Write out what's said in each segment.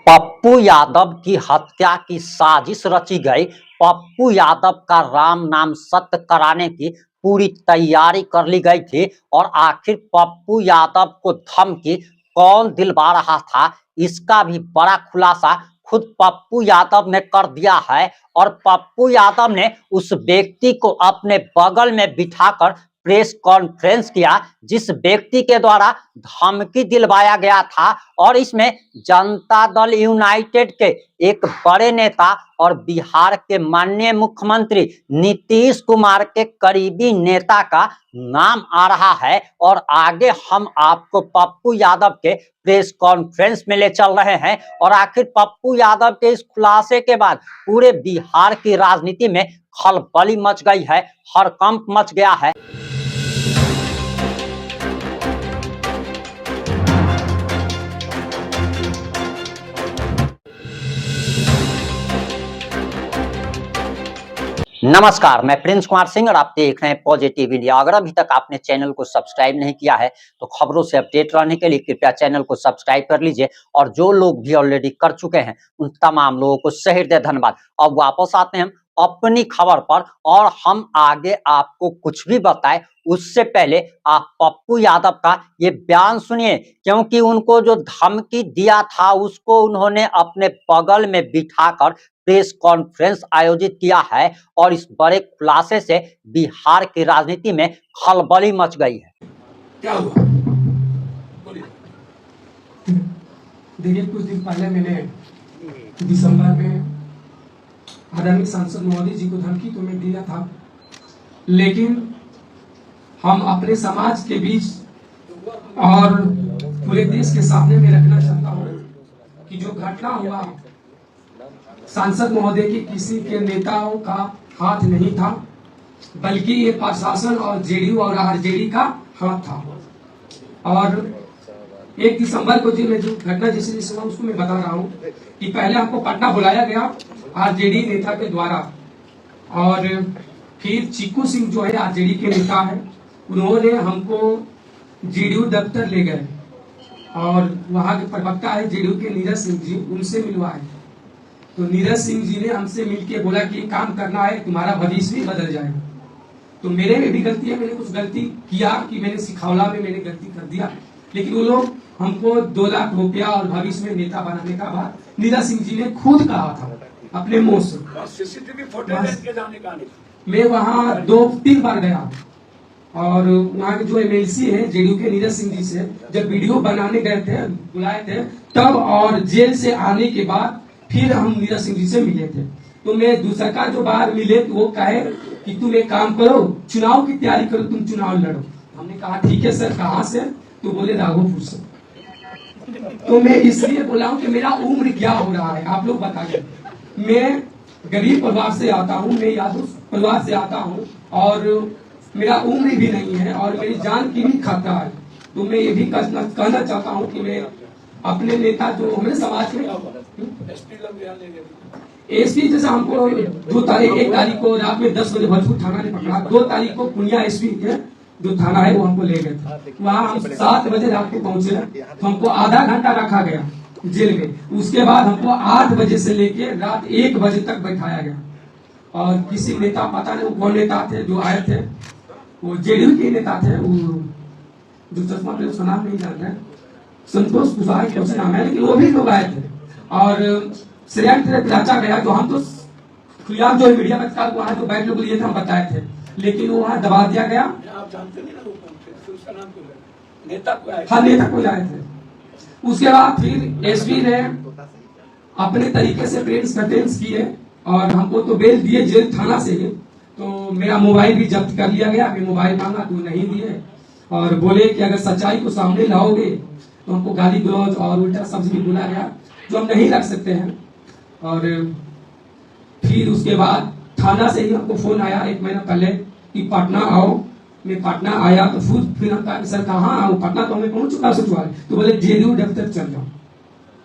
पप्पू यादव की हत्या की साजिश रची गई। पप्पू यादव का राम नाम सत्य कराने की पूरी तैयारी कर ली गई थी और आखिर पप्पू यादव को धमकी कौन दिलवा रहा था, इसका भी बड़ा खुलासा खुद पप्पू यादव ने कर दिया है। और पप्पू यादव ने उस व्यक्ति को अपने बगल में बिठाकर प्रेस कॉन्फ्रेंस किया जिस व्यक्ति के द्वारा धमकी दिलवाया गया था। और इसमें जनता दल यूनाइटेड के एक बड़े नेता और बिहार के माननीय मुख्यमंत्री नीतीश कुमार के करीबी नेता का नाम आ रहा है। और आगे हम आपको पप्पू यादव के प्रेस कॉन्फ्रेंस में ले चल रहे हैं। और आखिर पप्पू यादव के इस खुलासे के बाद पूरे बिहार की राजनीति में खलबली मच गई है, हड़कंप मच गया है। नमस्कार, मैं प्रिंस कुमार सिंह और आप देख रहे हैं पॉजिटिव इंडिया। अगर अभी तक आपने चैनल को सब्सक्राइब नहीं किया है तो खबरों से अपडेट रहने के लिए कृपया चैनल को सब्सक्राइब कर लीजिए। और जो लोग भी ऑलरेडी कर चुके हैं उन तमाम लोगों को सहृदय धन्यवाद। अब वापस आते हैं अपनी खबर पर और हम आगे आपको कुछ भी बताएं उससे पहले आप पप्पू यादव का ये बयान सुनिए, क्योंकि उनको जो धमकी दिया था उसको उन्होंने अपने बगल में बिठाकर प्रेस कॉन्फ्रेंस आयोजित किया है। और इस बड़े खुलासे से बिहार की राजनीति में खलबली मच गई है। क्या हुआ? देखिए, कुछ दिन पहले मैंने दिसंबर में आदरणीय सांसद मोदी जी को धमकी तो मैं दिया था, लेकिन हम अपने समाज के बीच और पूरे देश के सामने में रखना चाहता हूँ कि जो घटना हुआ सांसद महोदय के किसी के नेताओं का हाथ नहीं था, बल्कि ये प्रशासन और जेडीयू और आरजेडी का हाथ था। और 1 दिसंबर को जो घटना जैसे हुआ उसको मैं बता रहा हूँ कि पहले हमको पटना बुलाया गया आरजेडी नेता के द्वारा, और फिर चिक्कू सिंह जो है आरजेडी के नेता है, उन्होंने हमको जेडीयू दफ्तर ले गए और वहाँ के प्रवक्ता है जेडीयू के नीरज सिंह जी, उनसे मिलवाए। तो नीरज सिंह जी ने हमसे मिलके बोला कि काम करना है, तुम्हारा भविष्य भी बदल जाएगा। तो मेरे में भी गलती है, मैंने कुछ गलती किया कि मैंने सिखौला में मैंने गलती कर दिया, लेकिन वो लोग हमको 2 लाख रुपया और भविष्य में नेता बनाने का बात नीरज सिंह जी ने खुद कहा था अपने मुंह से। सीसीटीवी फुटेज के जाने का नहीं। मैं वहाँ 2-3 बार गया और वहाँ के जो एमएलसी है जेडीयू के नीरज सिंह जी से जब वीडियो बनाने गए थे, बुलाए थे तब, और जेल से आने के बाद फिर हम नीरज सिंह जी से मिले थे। तो मैं दूसरा का जो बार मिले तो वो कहे कि तुम एक काम करो, चुनाव की तैयारी करो, तुम चुनाव लड़ो। हमने कहा ठीक है सर, कहाँ से? तो बोले राघोपुर से। तो मैं इसलिए बोला हूँ कि मेरा उम्र क्या हो रहा है आप लोग बताइए। मैं गरीब परिवार से आता हूँ, मैं यादव परिवार से आता हूँ और मेरा उम्र भी नहीं है और मेरी जान की भी खतरा है। तो मैं ये भी कहना चाहता हूँ कि मैं अपने नेता जो हमारे समाज में एसपी जैसे हमको 1 तारीख को रात में 10 बजे भोजपुर थाना ने पकड़ा, 2 तारीख को पुनिया एसपी के जो थाना है वो हमको ले गए थे। वहाँ हम 7 बजे रात को पहुंचे तो हमको आधा घंटा रखा गया जेल में। उसके बाद हमको 8 बजे से लेके रात 1 बजे तक बैठाया गया। और किसी नेता, पता नहीं वो कौन नेता थे जो आए थे, वो जेडीयू के नेता थे, वो जो चश्मा पे उसका नाम नहीं जानते हैं, संतोष कुशवाहा के उसका नाम है, लेकिन वो भी लोग आए थे। और श्रेयांक जांचा गया जो हम तो खुलेआम जो मीडिया पत्रकार वहाँ जो बैठ लोग लिए थे हम बताए थे, लेकिन वो वहाँ दबा दिया गया। आप जानते नहीं ना वो कौन थे, उसका नाम क्या है? नेता को आए। हाँ, नेता को आए थे। उसके बाद फिर एसपी ने अपने तरीके से प्रेस कटेंस किए और हमको तो बेल दिए जेल थाना से ही। तो मेरा मोबाइल भी जब्त कर लिया गया। मैं मोबाइल मांगा तो नहीं दिए और बोले कि अगर सच्चाई को सामने लाओगे तो हमको गाली गलौज और उल्टा शब्द भी बोला गया जो हम नहीं रख सकते हैं। और फिर उसके बाद थाना से ही हमको फोन आया 1 महीना पहले कि पटना आओ। मैं पटना आया तो फिर हम कहा सर कहाँ आऊँ, पटना तो हमें पहुंच चुका सचिवालय। तो बोले जेडीयू दफ्तर चल जाओ।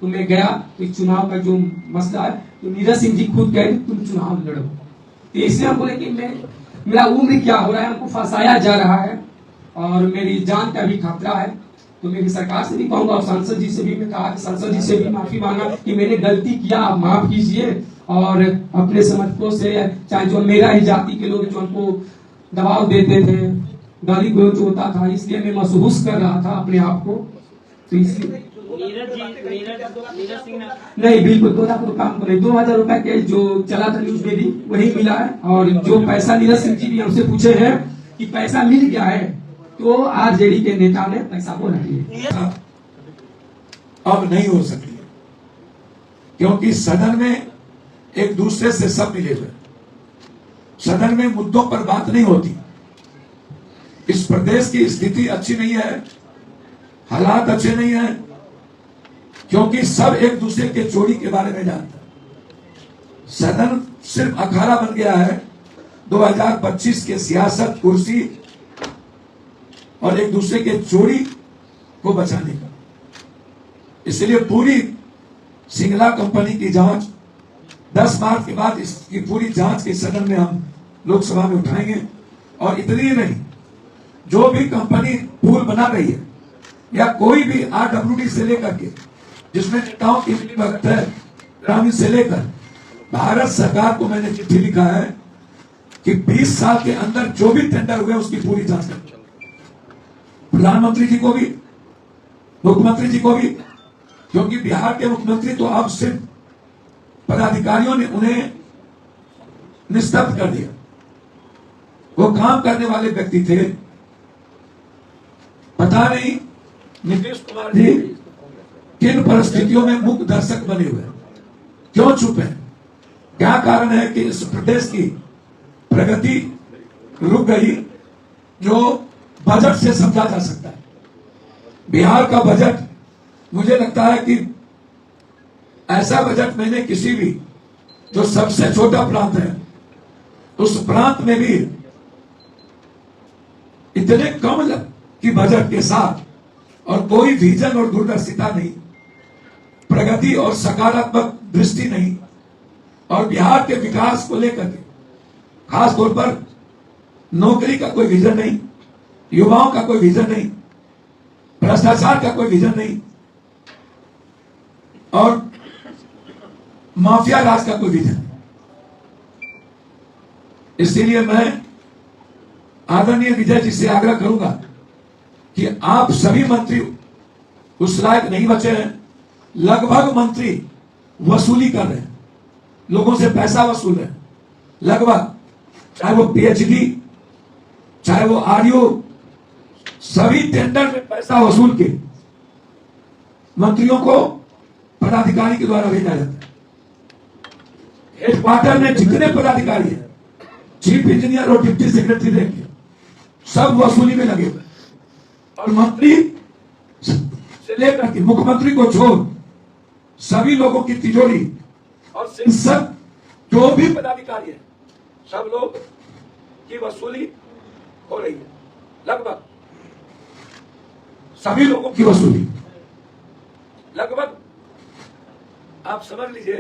तो मैं गया तो चुनाव का जो मसला है तो नीरज सिंह जी खुद कहे तुम चुनाव लड़ो। तो इसलिए हम बोले कि मेरा उम्र क्या हो रहा है, हमको फंसाया जा रहा है और मेरी जान का भी खतरा है। तो मेरी सरकार से भी कहूंगा और सांसद जी से भी मैं कहा, सांसद जी से भी माफी मांगा कि मैंने गलती किया, आप माफ कीजिए। और अपने समर्थकों से, चाहे जो मेरा ही जाति के लोग जो हमको दबाव देते थे, गाली गलौज होता था, इसलिए मैं महसूस कर रहा था अपने आप को। तो इसलिए नहीं, बिल्कुल 2 लाख रुपए हमको नहीं, 2000 रुपए के जो चला था न्यूज में भी वही मिला है। और जो पैसा नीरज सिंह जी भी हमसे पूछे हैं कि पैसा मिल गया है, तो आरजेडी के नेता ने पैसा को रख लिया। अब नहीं हो सकती है, क्योंकि सदन में एक दूसरे से सब मिले हुए, सदन में मुद्दों पर बात नहीं होती। इस प्रदेश की स्थिति अच्छी नहीं है, हालात अच्छे नहीं है, क्योंकि सब एक दूसरे के चोरी के बारे में जानते हैं। सदन सिर्फ अखाड़ा बन गया है 2025 के सियासत, कुर्सी और एक दूसरे के चोरी को बचाने का। इसलिए पूरी सिंगला कंपनी की जांच 10 मार्च के बाद इसकी पूरी जांच के सदन में हम लोकसभा में उठाएंगे। और इतनी ही नहीं, जो भी कंपनी पुल बना रही है या कोई भी RWD से लेकर के जिसमें नेताओं की मिलीभगत है, ग्रामीण से लेकर भारत सरकार को मैंने चिट्ठी लिखा है कि 20 साल के अंदर जो भी टेंडर हुए उसकी पूरी जांच करें। प्रधानमंत्री जी को भी, मुख्यमंत्री जी को भी, क्योंकि बिहार के मुख्यमंत्री तो अब सिर्फ पदाधिकारियों ने उन्हें निस्तब्ध कर दिया। वो काम करने वाले व्यक्ति थे। पता नहीं नीतीश कुमार जी किन परिस्थितियों में मुख्य दर्शक बने हुए हैं, क्यों चुप हैं? क्या कारण है कि इस प्रदेश की प्रगति रुक गई, जो बजट से समझा जा सकता है। बिहार का बजट, मुझे लगता है कि ऐसा बजट मैंने किसी भी, जो सबसे छोटा प्रांत है उस प्रांत में भी इतने कम की बजट के साथ और कोई विजन और दूरदर्शिता नहीं, प्रगति और सकारात्मक दृष्टि नहीं, और बिहार के विकास को लेकर के खास तौर पर नौकरी का कोई विजन नहीं, युवाओं का कोई विजन नहीं, भ्रष्टाचार का कोई विजन नहीं, और माफिया राज का कोई विजन नहीं। इसलिए मैं आदरणीय विजय जी से आग्रह करूंगा कि आप सभी मंत्री उस लायक नहीं बचे हैं। लगभग मंत्री वसूली कर रहे हैं, लोगों से पैसा वसूल रहे हैं, लगभग, चाहे वो PhD, चाहे वो RO, सभी टेंडर में पैसा वसूल के मंत्रियों को पदाधिकारी के द्वारा भेजा जाता है। हेडक्वार्टर में जितने पदाधिकारी हैं, चीफ इंजीनियर और डिप्टी सेक्रेटरी देखिए, सब वसूली में लगे हुए, और मंत्री से लेकर के मुख्यमंत्री को छोड़ सभी लोगों की तिजोरी और संसद जो भी पदाधिकारी है, सब लोग की वसूली हो रही है। लगभग सभी लोगों की वसूली, लगभग आप समझ लीजिए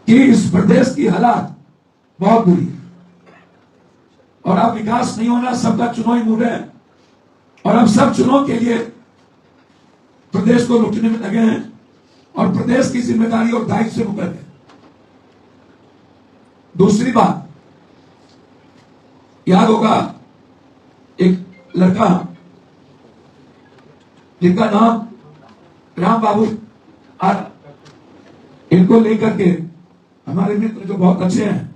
कि इस प्रदेश की हालात बहुत बुरी है। और अब विकास नहीं होना, सबका चुनावी मूड है, और अब सब चुनाव के लिए प्रदेश को लूटने में लगे हैं, और प्रदेश की जिम्मेदारी और दायित्व से मुकर गए। दूसरी बात, याद होगा एक लड़का जिनका नाम राम बाबू, इनको लेकर के हमारे मित्र जो बहुत अच्छे हैं,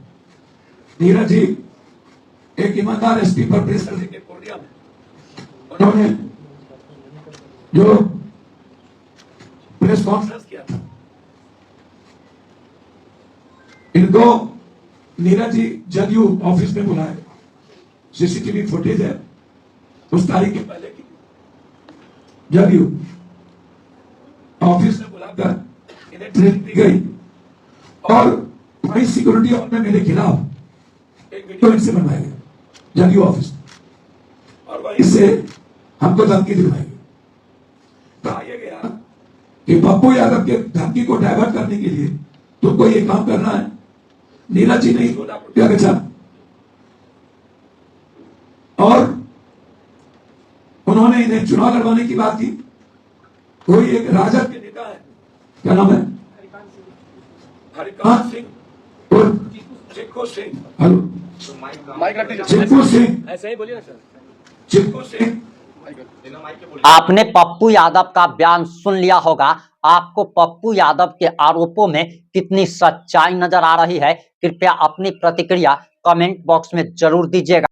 नीरज जी, एक ईमानदार SP पर प्रेस करने के पूर्णिया में उन्होंने जो प्रेस कॉन्फ्रेंस किया था, इनको नीरज जी जदयू ऑफिस में बुलाए, CCTV फुटेज है उस तारीख के पहले की, जदयू ऑफिस में बुलाकर इन्हें ट्रेनिंग दी गई, और बड़ी सिक्योरिटी में मेरे खिलाफ एक वीडियो इनसे बनवाया गया जदयू ऑफिस, और वहीं से हमको धमकी दिलवाई गई। कहा यह गया कि पप्पू यादव के धमकी को डाइवर्ट करने के लिए तुमको ये काम करना है। नीरज जी ने 2 लाख रुपया बेचा, और उन्होंने इन्हें चुनाव लड़वाने की बात की। कोई एक राजद के नेता है, क्या नाम है, हरिकांत सिंह और चिक्कू सिंह, हेलो चिक्कू सिंह, ऐसे ही बोलिए ना सर। चिक्कू सिंह, आपने पप्पू यादव का बयान सुन लिया होगा। आपको पप्पू यादव के आरोपों में कितनी सच्चाई नजर आ रही है? कृपया अपनी प्रतिक्रिया कमेंट बॉक्स में जरूर दीजिएगा।